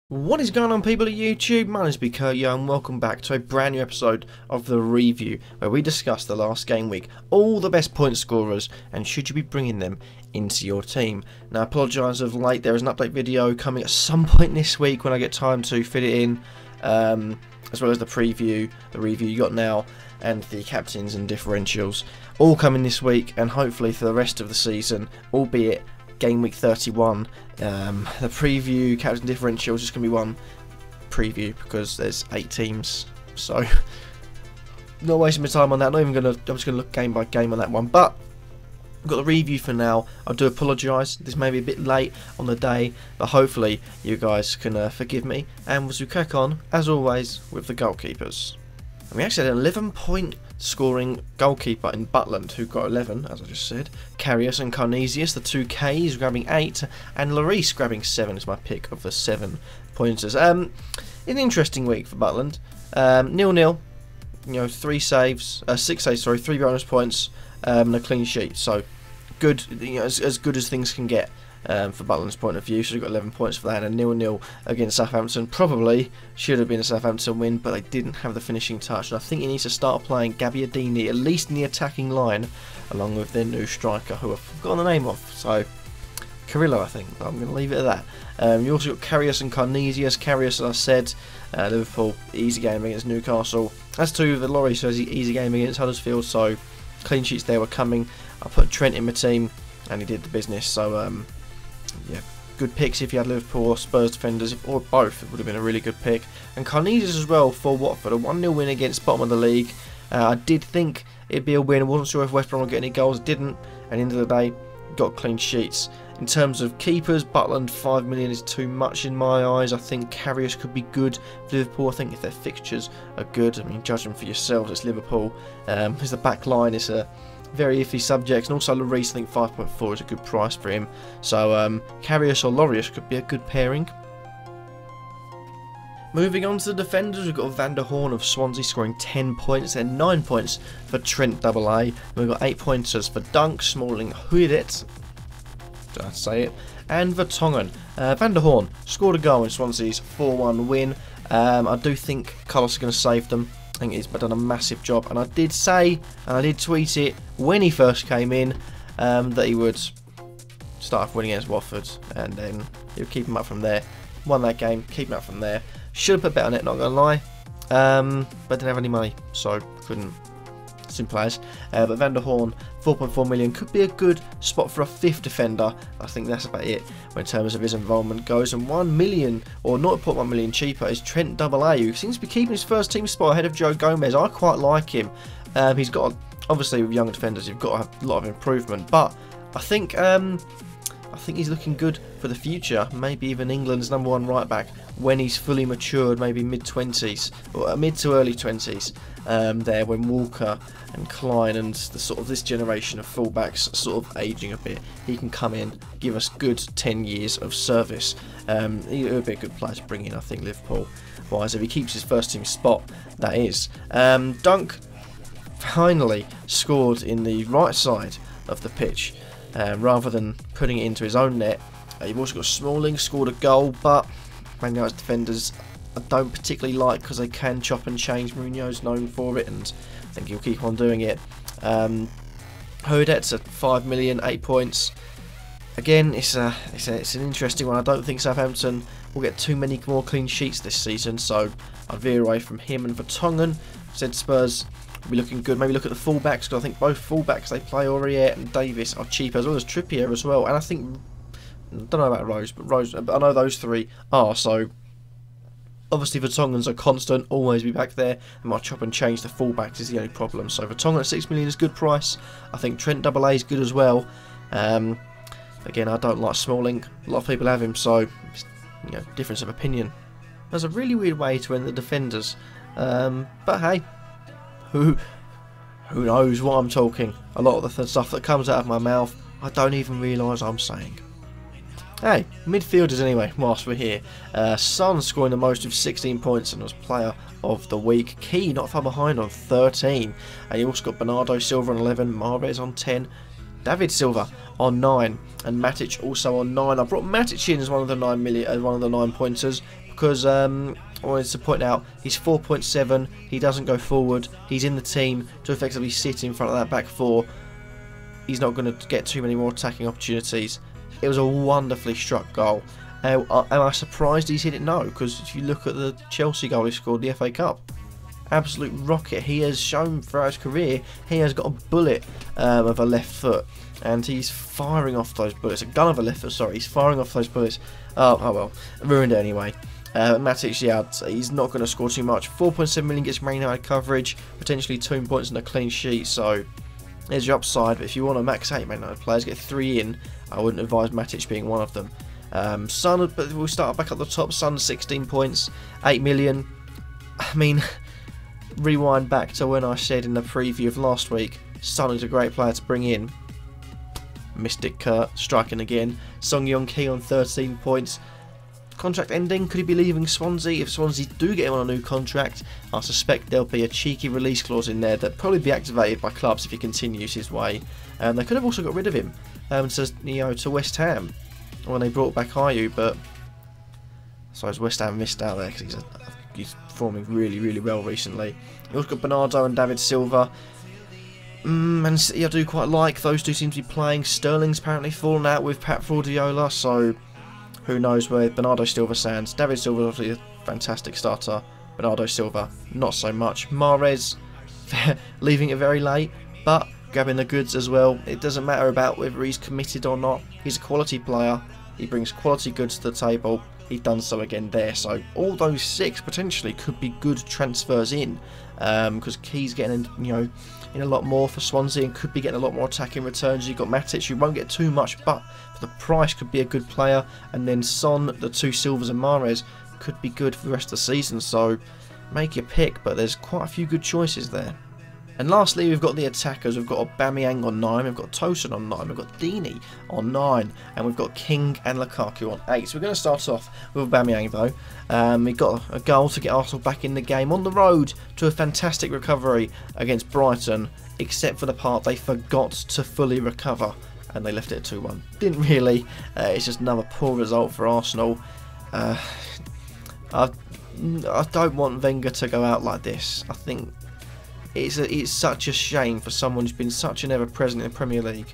What is going on, people of YouTube? My name is Kurtyoy and welcome back to a brand new episode of The Review, where we discuss the last game week, all the best point scorers, and should you be bringing them into your team. Now I apologise of late, there is an update video coming at some point this week when I get time to fit it in, as well as the preview, the review you got now, and the captains and differentials, all coming this week, and hopefully for the rest of the season, albeit Game Week 31. The preview, captain differential is just going to be one preview because there's 8 teams, so not wasting my time on that. I'm just going to look game by game on that one, but I've got the review for now. I do apologise, this may be a bit late on the day, but hopefully you guys can forgive me, and as we crack on, as always, with the goalkeepers. And we actually had an 11-point scoring goalkeeper in Butland, who got 11, as I just said. Karius and Carnesius, the two Ks, grabbing 8, and Lloris grabbing 7 is my pick of the 7 pointers. An interesting week for Butland. 0-0, you know, 6 saves, sorry, 3 bonus points, and a clean sheet. So good, you know, as good as things can get. For Butland's point of view, so we've got 11 points for that, and a 0-0 against Southampton. Probably should have been a Southampton win, but they didn't have the finishing touch, and I think he needs to start playing Gabbiadini, at least in the attacking line, along with their new striker, who I've forgotten the name of, so Carrillo, I think. I'm going to leave it at that. You also got Karius and Carnesius. Karius, as I said, Liverpool, easy game against Newcastle. As to the Lloris, so easy game against Huddersfield, so clean sheets there were coming. I put Trent in my team, and he did the business, so yeah, good picks if you had Liverpool or Spurs defenders, or both. It would have been a really good pick. And Carnesius as well for Watford, a 1-0 win against bottom of the league. I did think it'd be a win. I wasn't sure if West Brom would get any goals. Didn't. And at the end of the day, got clean sheets. In terms of keepers, Butland 5 million is too much in my eyes. I think Karius could be good for Liverpool. I think if their fixtures are good, I mean, judge them for yourselves. It's Liverpool. Because the back line is a very iffy subject, and also Lloris, I think 5.4 is a good price for him. So Karius or Lloris could be a good pairing. Moving on to the defenders, we've got Van der Horn of Swansea scoring 10 points and 9 points for Trent AA. We've got 8 pointers for Dunk, Smalling, Huidet, did I say it, and Vertonghen. Van der Horn scored a goal in Swansea's 4-1 win. I do think Carlos is going to save them. I think he's done a massive job, and I did say, and I did tweet it when he first came in, that he would start off winning against Watford, and then he would keep him up from there. Won that game, keep him up from there. Should have put a bet on it, not going to lie, but didn't have any money, so couldn't. Simple as. But Van der Horn, 4.4 million, could be a good spot for a 5th defender. I think that's about it in terms of his involvement goes. And 1 million, or 0.1 million cheaper, is Trent AA, who seems to be keeping his first team spot ahead of Joe Gomez. I quite like him. He's got, obviously with younger defenders, you've got to have a lot of improvement, but I think he's looking good for the future. Maybe even England's #1 right back when he's fully matured, maybe mid-20s or mid to early 20s. There when Walker and Klein and the sort of this generation of fullbacks sort of aging a bit, he can come in, give us good 10 years of service. He would be a good player to bring in, I think, Liverpool wise, if he keeps his first team spot, that is. Dunk finally scored in the right side of the pitch, rather than putting it into his own net. You've also got Smalling, scored a goal, but Man United's defenders I don't particularly like because they can chop and change. Mourinho's known for it, and I think he'll keep on doing it. Hodet's at 5 million, 8 points. Again, it's an interesting one. I don't think Southampton will get too many more clean sheets this season, so I'd veer away from him. And Vertonghen, said Spurs will be looking good. Maybe look at the fullbacks, because I think both fullbacks they play, Aurier and Davis, are cheap, as well as Trippier as well. And I think, I don't know about Rose, but I know those 3 are, so obviously Vertonghen's a constant, always be back there, and my chop and change the fullbacks is the only problem. So Vertonghen at 6 million is a good price. I think Trent AA is good as well. Again, I don't like Smalling. A lot of people have him, so it's, you know, difference of opinion. That's a really weird way to end the defenders, but hey, who knows what I'm talking? A lot of the stuff that comes out of my mouth, I don't even realise I'm saying. Hey, midfielders anyway, whilst we're here. Son scoring the most with 16 points and was player of the week. Key not far behind on 13. And you also got Bernardo Silva on 11, Mahrez on 10, David Silva on 9, and Matic also on 9. I brought Matic in as one of the 9 pointers because I wanted to point out he's 4.7, he doesn't go forward, he's in the team to effectively sit in front of that back four. He's not going to get too many more attacking opportunities. It was a wonderfully struck goal. Am I surprised he's hit it? No, because if you look at the Chelsea goal he scored, the FA Cup, absolute rocket. He has shown throughout his career he has got a bullet of a left foot, and he's firing off those bullets. A gun of a left foot, sorry. He's firing off those bullets. Oh well, ruined it anyway. Matic, yeah, he's not going to score too much. 4.7 million gets Man United coverage, potentially 2 points and a clean sheet, so there's your upside. But if you want to max out Man United players, get 3 in, I wouldn't advise Matic being one of them. Son, but we'll start back at the top. Son, 16 points, 8 million. I mean, rewind back to when I said in the preview of last week, Son is a great player to bring in. Mystic Kurt striking again. Song Yong Ki on 13 points. Contract ending, could he be leaving Swansea? If Swansea do get him on a new contract, I suspect there'll be a cheeky release clause in there that'll probably be activated by clubs if he continues his way. They could have also got rid of him to West Ham when they brought back Ayew, but I suppose West Ham missed out there because he's performing really well recently. You've also got Bernardo and David Silva. Man City I do quite like. Those two seem to be playing. Sterling's apparently fallen out with Pep Guardiola, so who knows where Bernardo Silva stands. David Silva is obviously a fantastic starter. Bernardo Silva, not so much. Mahrez, leaving it very late, but grabbing the goods as well. It doesn't matter about whether he's committed or not. He's a quality player. He brings quality goods to the table. He's done so again there. So all those 6 potentially could be good transfers in, because Key's getting in a lot more for Swansea and could be getting a lot more attacking returns. You've got Matic, you won't get too much, but for the price could be a good player. And then Son, the 2 Silvas and Mahrez could be good for the rest of the season. So make your pick, but there's quite a few good choices there. And lastly, we've got the attackers. We've got Aubameyang on 9, we've got Tosun on 9, we've got Deeney on 9, and we've got King and Lukaku on 8. So we're going to start off with Aubameyang though. We got a goal to get Arsenal back in the game on the road to a fantastic recovery against Brighton, except for the part they forgot to fully recover and they left it at 2-1. Didn't really. It's just another poor result for Arsenal. I don't want Wenger to go out like this. I think it's such a shame for someone who's been such an ever-present in the Premier League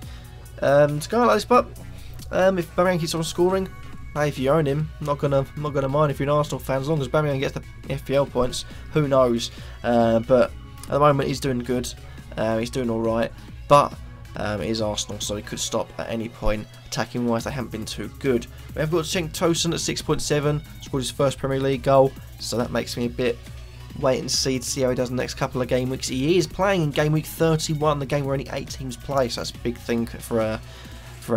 to go out like this. But if Aubameyang keeps on scoring, hey, if you own him, I'm not gonna mind if you're an Arsenal fan, as long as Aubameyang gets the FPL points. Who knows? But at the moment he's doing good. He's doing all right. But it is Arsenal, so he could stop at any point. Attacking wise, they haven't been too good. We have got Cenk Tosun at 6.7, scored his first Premier League goal, so that makes me a bit wait and see to see how he does the next couple of game weeks. He is playing in game week 31, the game where only 8 teams play, so that's a big thing for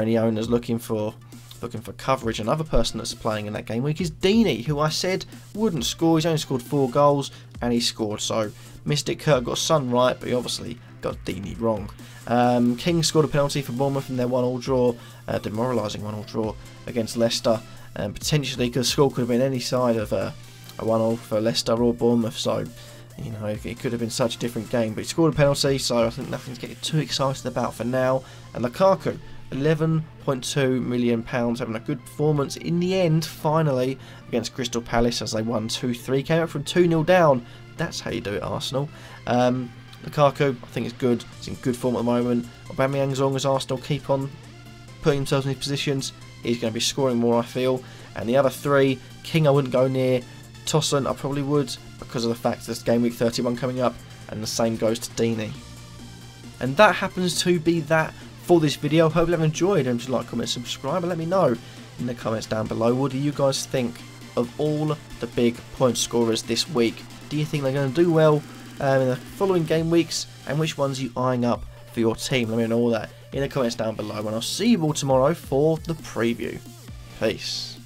any owners looking for coverage. Another person that's playing in that game week is Deeney, who I said wouldn't score. He's only scored 4 goals and he scored, so Mystic Kurt got Son right, but he obviously got Deeney wrong. King scored a penalty for Bournemouth in their 1-1 draw, demoralising 1-1 draw against Leicester, and potentially the score could have been any side of a 1-0 for Leicester or Bournemouth, so it could have been such a different game, but he scored a penalty, so I think nothing to get too excited about for now. And Lukaku, £11.2 million, having a good performance in the end, finally, against Crystal Palace as they won 2-3, came out from 2-0 down. That's how you do it, Arsenal. Lukaku, I think, is good. He's in good form at the moment. Aubameyang, as long as Arsenal keep on putting themselves in these positions, he's going to be scoring more, I feel. And the other 3, King I wouldn't go near. Tosun I probably would, because of the fact there's game week 31 coming up, and the same goes to Deeney. And that happens to be that for this video. Hope you have enjoyed. Don't forget to like, comment, subscribe, and let me know in the comments down below. What do you guys think of all the big point scorers this week? Do you think they're going to do well in the following game weeks, and which ones are you eyeing up for your team? Let me know all that in the comments down below, and I'll see you all tomorrow for the preview. Peace.